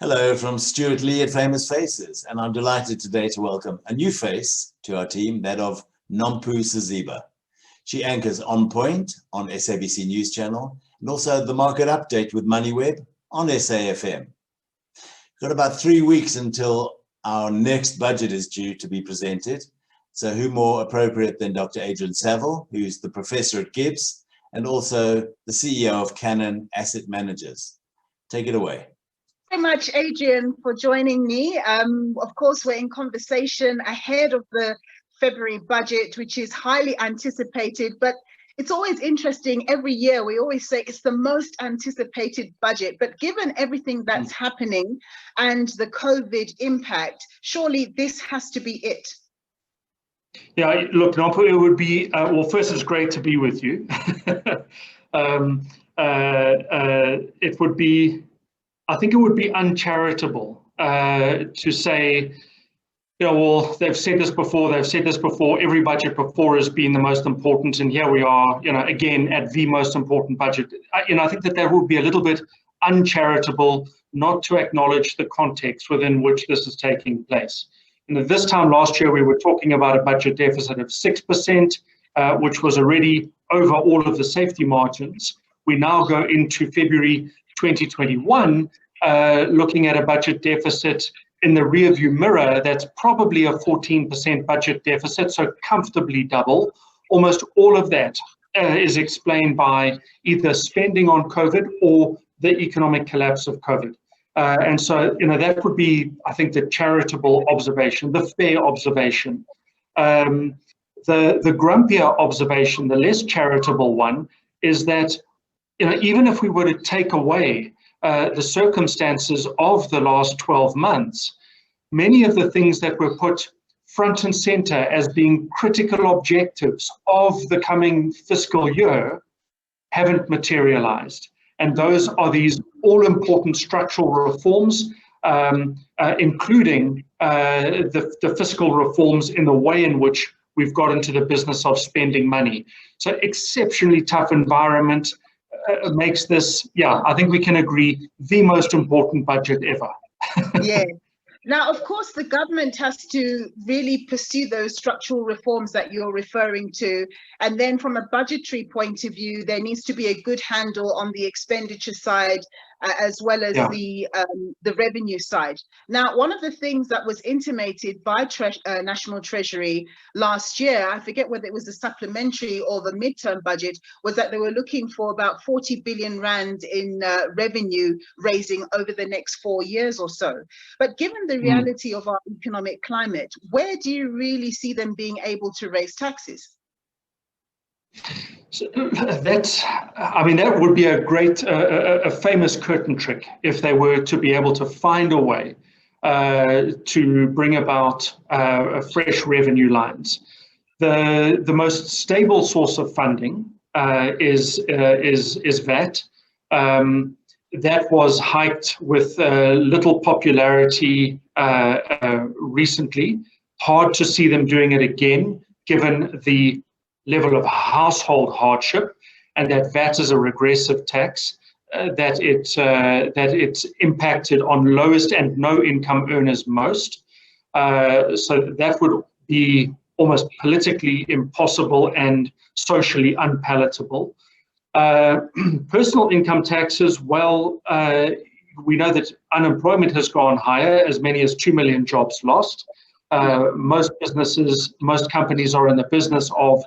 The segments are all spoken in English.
Hello from Stuart Lee at Famous Faces, and I'm delighted today to welcome a new face to our team, that of Nompu Siziba. She anchors On Point on SABC News Channel and also the Market Update with MoneyWeb on SAFM. We've got about 3 weeks until our next budget is due to be presented. So who more appropriate than Dr. Adrian Saville, who's the professor at Gibbs and also the CEO of Cannon Asset Managers. Take it away. Very much, Adrian, for joining me. Of course, we're in conversation ahead of the February budget, which is highly anticipated, but it's always interesting. Every year, we always say it's the most anticipated budget, but given everything that's happening and the COVID impact, surely this has to be it. Yeah, look, Nompu, it would be, well, first, it's great to be with you. It would be, I think it would be uncharitable to say, well, they've said this before, every budget before has been the most important, and here we are, again, at the most important budget. I think that would be a little bit uncharitable not to acknowledge the context within which this is taking place. This time last year, we were talking about a budget deficit of 6%, which was already over all of the safety margins. We now go into February 2021, looking at a budget deficit in the rearview mirror that's probably a 14% budget deficit, so comfortably double. Almost all of that is explained by either spending on COVID or the economic collapse of COVID. And so, that would be, I think, the charitable observation, the fair observation. The grumpier observation, the less charitable one, is that even if we were to take away the circumstances of the last 12 months, many of the things that were put front and center as being critical objectives of the coming fiscal year haven't materialized. And those are these all-important structural reforms, including the fiscal reforms in the way in which we've got into the business of spending money. So exceptionally tough environment. Makes this, I think we can agree, the most important budget ever. Yeah. Now, of course, the government has to really pursue those structural reforms that you're referring to. And then from a budgetary point of view, there needs to be a good handle on the expenditure side as well as the revenue side. Now, one of the things that was intimated by National Treasury last year, I forget whether it was the supplementary or the midterm budget, was that they were looking for about 40 billion rand in revenue raising over the next 4 years or so. But given the reality of our economic climate, where do you really see them being able to raise taxes? So that would be a great, a famous curtain trick if they were to be able to find a way to bring about fresh revenue lines. The most stable source of funding is VAT. That was hiked with little popularity recently. Hard to see them doing it again, given the level of household hardship, and that VAT is a regressive tax, that it's impacted on lowest and no income earners most. So that would be almost politically impossible and socially unpalatable. Personal income taxes, well, we know that unemployment has gone higher, as many as 2 million jobs lost. Most businesses, most companies are in the business of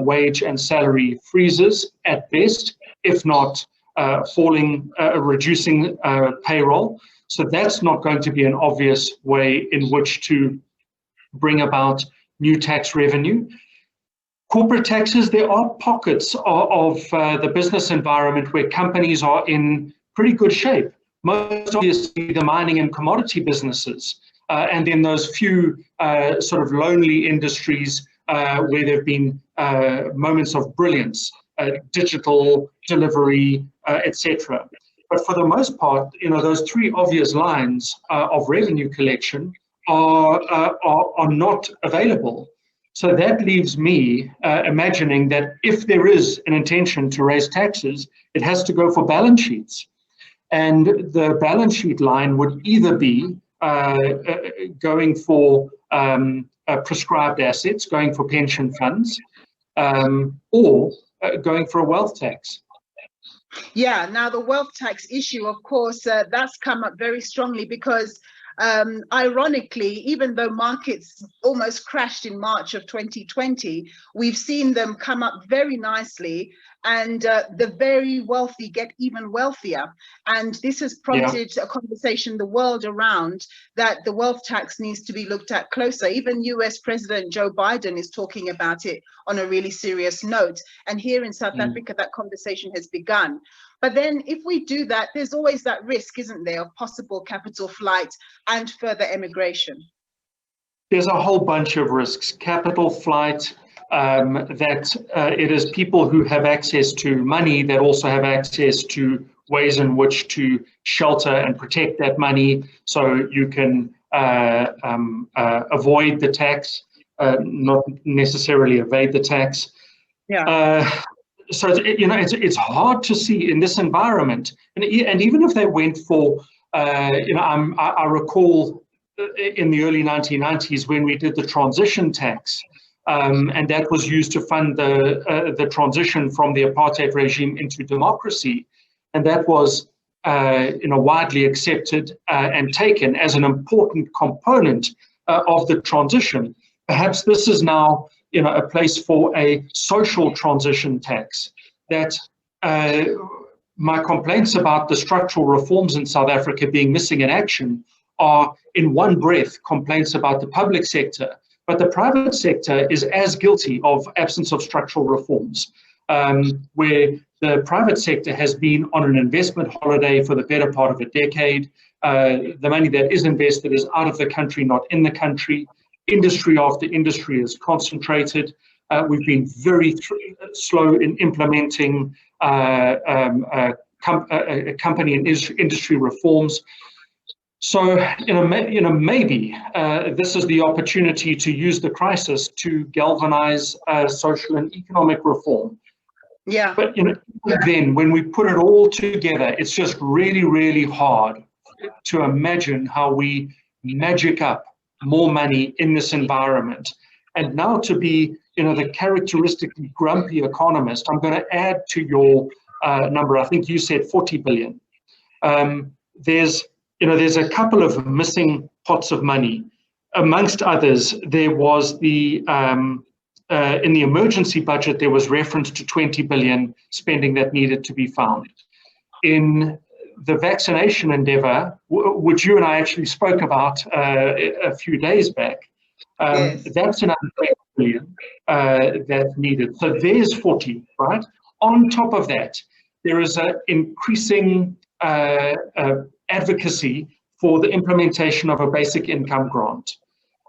wage and salary freezes at best, if not reducing payroll. So that's not going to be an obvious way in which to bring about new tax revenue. Corporate taxes, there are pockets of the business environment where companies are in pretty good shape. Most obviously the mining and commodity businesses, and then those few sort of lonely industries where there have been moments of brilliance, digital delivery, etc. But for the most part, those three obvious lines of revenue collection are not available. So that leaves me imagining that if there is an intention to raise taxes, it has to go for balance sheets. And the balance sheet line would either be going for prescribed assets, going for pension funds, or going for a wealth tax. Yeah, now the wealth tax issue, of course, that's come up very strongly because ironically, even though markets almost crashed in March of 2020, we've seen them come up very nicely, and the very wealthy get even wealthier. And this has prompted a conversation the world around that the wealth tax needs to be looked at closer. Even US President Joe Biden is talking about it on a really serious note. And here in South Africa, that conversation has begun. But then if we do that, there's always that risk, isn't there, of possible capital flight and further emigration? There's a whole bunch of risks. Capital flight, it is people who have access to money that also have access to ways in which to shelter and protect that money, so you can avoid the tax, not necessarily evade the tax. Yeah. So it's hard to see in this environment, and even if they went for, I recall in the early 1990s when we did the transition tax, and that was used to fund the transition from the apartheid regime into democracy, and that was widely accepted and taken as an important component of the transition. Perhaps this is now a place for a social transition tax. That my complaints about the structural reforms in South Africa being missing in action are in one breath complaints about the public sector, but the private sector is as guilty of absence of structural reforms, where the private sector has been on an investment holiday for the better part of a decade. The money that is invested is out of the country, not in the country. Industry after industry is concentrated. We've been very slow in implementing company and industry reforms. So, maybe this is the opportunity to use the crisis to galvanize social and economic reform. Yeah. But then when we put it all together, it's just really, really hard to imagine how we magic up more money in this environment. And now to be, the characteristically grumpy economist, I'm going to add to your number. I think you said 40 billion. There's a couple of missing pots of money. Amongst others, there was in the emergency budget, there was reference to 20 billion spending that needed to be found. In the vaccination endeavor, which you and I actually spoke about a few days back, yes. That's another 20 billion that's needed. So there's 40, right? On top of that, there is an increasing advocacy for the implementation of a basic income grant.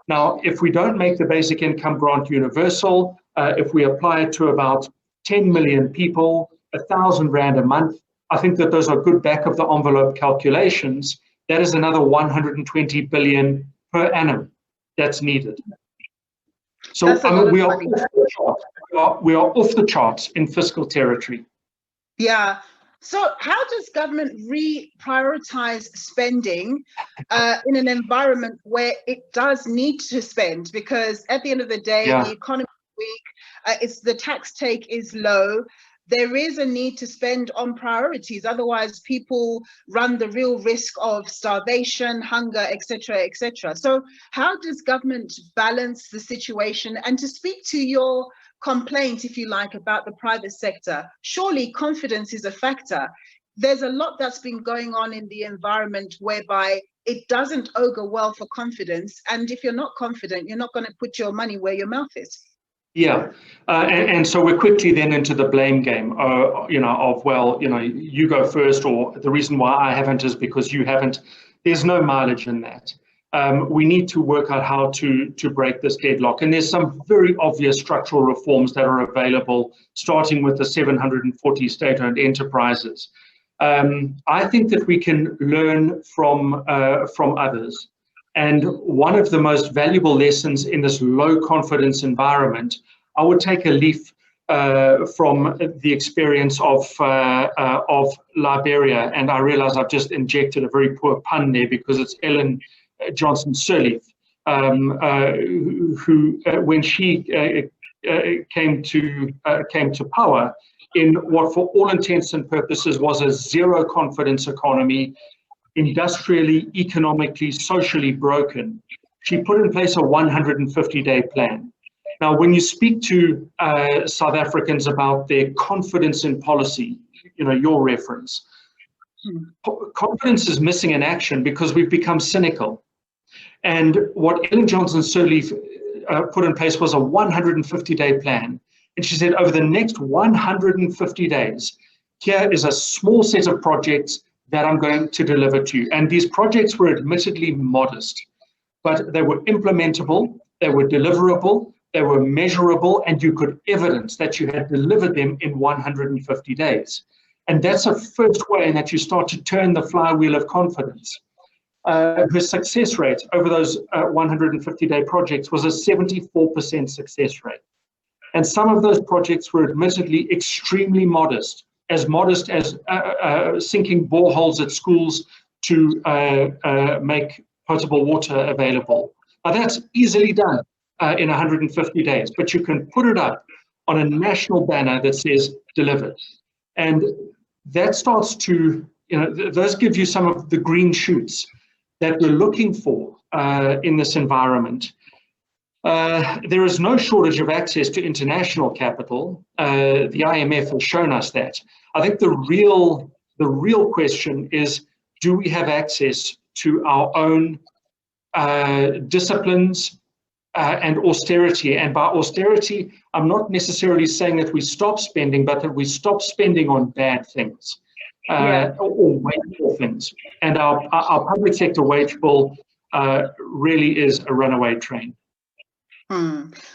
Now, if we don't make the basic income grant universal, if we apply it to about 10 million people, 1,000 Rand a month, I think that those are good back of the envelope calculations. That is another 120 billion per annum that's needed. So we are off the charts in fiscal territory. Yeah. So how does government reprioritize spending in an environment where it does need to spend? Because at the end of the day, the economy is weak, the tax take is low. There is a need to spend on priorities. Otherwise, people run the real risk of starvation, hunger, etc., etc. So how does government balance the situation? And to speak to your complaint, if you like, about the private sector, surely confidence is a factor. There's a lot that's been going on in the environment whereby it doesn't augur well for confidence. And if you're not confident, you're not going to put your money where your mouth is. Yeah, and so we're quickly then into the blame game, you go first, or the reason why I haven't is because you haven't. There's no mileage in that. We need to work out how to break this deadlock. And there's some very obvious structural reforms that are available, starting with the 740 state-owned enterprises. I think that we can learn from others. And one of the most valuable lessons in this low confidence environment, I would take a leaf from the experience of Liberia, and I realize I've just injected a very poor pun there because it's Ellen Johnson Sirleaf, who when she came to power in what for all intents and purposes was a zero confidence economy, industrially, economically, socially broken, she put in place a 150-day plan. Now, when you speak to South Africans about their confidence in policy, your reference, confidence is missing in action because we've become cynical. And what Ellen Johnson Sirleaf put in place was a 150-day plan. And she said, over the next 150 days, here is a small set of projects that I'm going to deliver to you. And these projects were admittedly modest, but they were implementable, they were deliverable, they were measurable, and you could evidence that you had delivered them in 150 days. And that's a first way that you start to turn the flywheel of confidence. Her success rate over those 150-day projects was a 74% success rate. And some of those projects were admittedly extremely modest as sinking boreholes at schools to make potable water available. Now that's easily done in 150 days, but you can put it up on a national banner that says delivered. And that starts to, those give you some of the green shoots that we're looking for in this environment. There is no shortage of access to international capital. The IMF has shown us that. I think the real question is, do we have access to our own disciplines and austerity? And by austerity, I'm not necessarily saying that we stop spending, but that we stop spending on bad things. Or wasteful things. And our public sector wage bill really is a runaway train.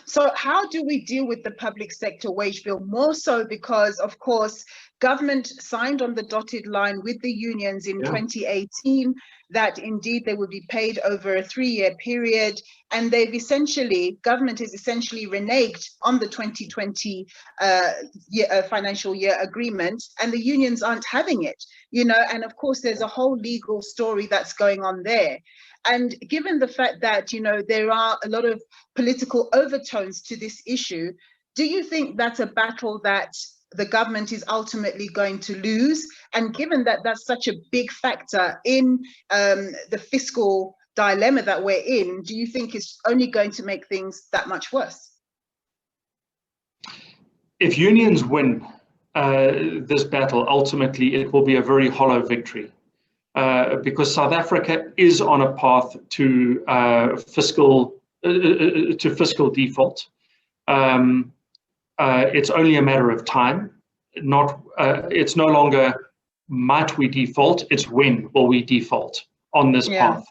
So how do we deal with the public sector wage bill? More so because, of course, government signed on the dotted line with the unions in 2018 that indeed they would be paid over a 3-year period. And government has essentially reneged on the 2020 financial year agreement, and the unions aren't having it, and of course there's a whole legal story that's going on there. And given the fact that, there are a lot of political overtones to this issue, do you think that's a battle that the government is ultimately going to lose? And given that that's such a big factor in the fiscal dilemma that we're in, do you think it's only going to make things that much worse? If unions win this battle, ultimately it will be a very hollow victory. Because South Africa is on a path to fiscal default. It's only a matter of time. It's no longer might we default, it's when will we default on this path.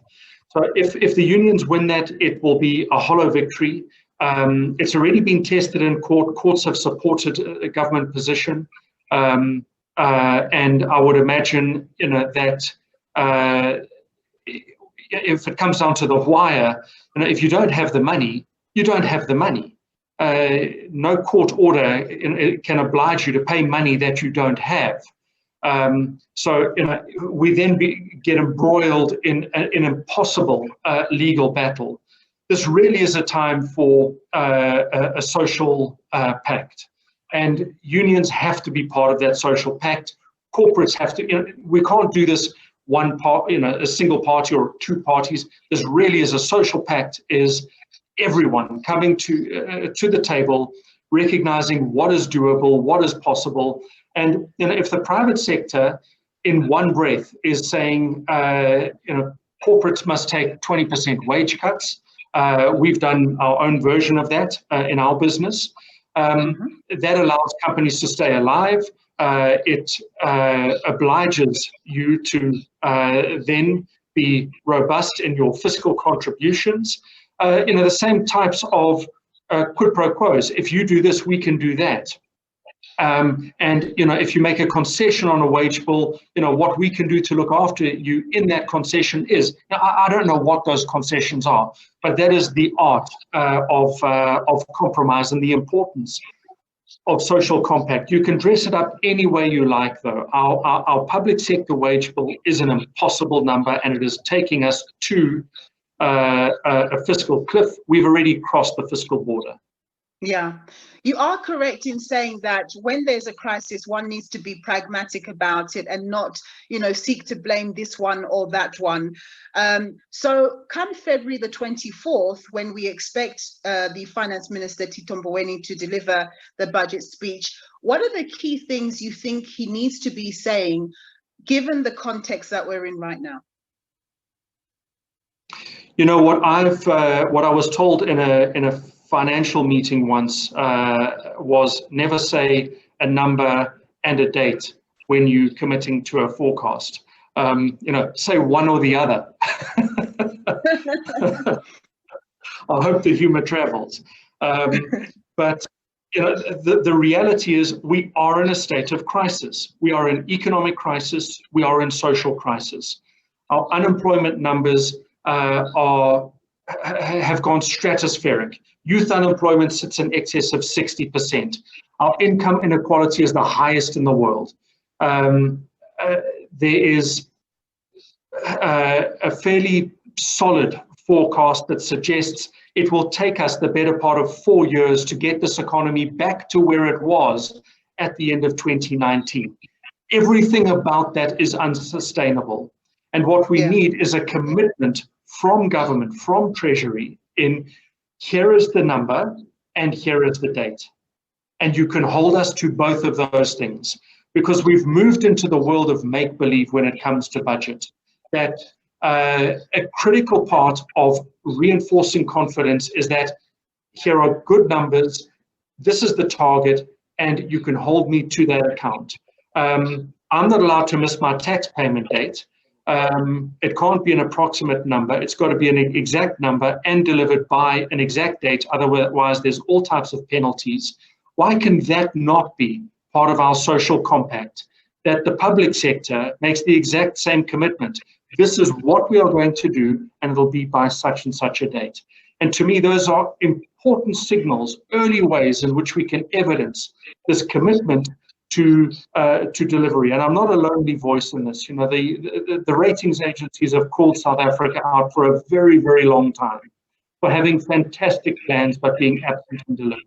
So if the unions win that, it will be a hollow victory. It's already been tested in court. Courts have supported a government position. And I would imagine that if it comes down to the wire, if you don't have the money, you don't have the money. No court order can oblige you to pay money that you don't have. So we then get embroiled in an impossible legal battle. This really is a time for a social pact, and unions have to be part of that social pact. Corporates have to. We can't do this one part, a single party or two parties. This really is a social pact. Is everyone coming to the table, recognizing what is doable, what is possible, and if the private sector, in one breath, is saying, corporates must take 20% wage cuts. We've done our own version of that in our business. That allows companies to stay alive. It obliges you to then be robust in your fiscal contributions. The same types of quid pro quos. If you do this, we can do that. And if you make a concession on a wage bill, what we can do to look after you in that concession is. Now, I don't know what those concessions are, but that is the art of compromise and the importance. social compact. You can dress it up any way you like, though. Our public sector wage bill is an impossible number, and it is taking us to a fiscal cliff. We've already crossed the fiscal border. Yeah, you are correct in saying that when there's a crisis, one needs to be pragmatic about it and not, seek to blame this one or that one. So come February the 24th, when we expect the Finance Minister Tito Mboweni to deliver the budget speech, what are the key things you think he needs to be saying, given the context that we're in right now? You know what I was told in a financial meeting once was never say a number and a date when you're committing to a forecast. Say one or the other. I hope the humor travels. But the reality is we are in a state of crisis. We are in economic crisis. We are in social crisis. Our unemployment numbers have gone stratospheric. Youth unemployment sits in excess of 60%. Our income inequality is the highest in the world. There is a fairly solid forecast that suggests it will take us the better part of 4 years to get this economy back to where it was at the end of 2019. Everything about that is unsustainable. And what we need is a commitment from government, from Treasury, in here is the number and here is the date. And you can hold us to both of those things, because we've moved into the world of make-believe when it comes to budget. That a critical part of reinforcing confidence is that here are good numbers, this is the target, and you can hold me to that account. I'm not allowed to miss my tax payment date. It can't be an approximate number. It's got to be an exact number and delivered by an exact date. Otherwise, there's all types of penalties. Why can that not be part of our social compact? That the public sector makes the exact same commitment. This is what we are going to do, and it'll be by such and such a date. And to me, those are important signals, early ways in which we can evidence this commitment to delivery. And I'm not a lonely voice in this. The ratings agencies have called South Africa out for a very, very long time for having fantastic plans but being absent in delivery.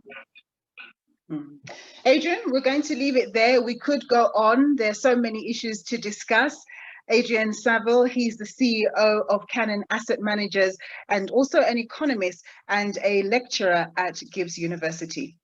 Adrian, we're going to leave it there. We could go on. There's so many issues to discuss. Adrian Saville, he's the CEO of Cannon Asset Managers and also an economist and a lecturer at Gibbs University.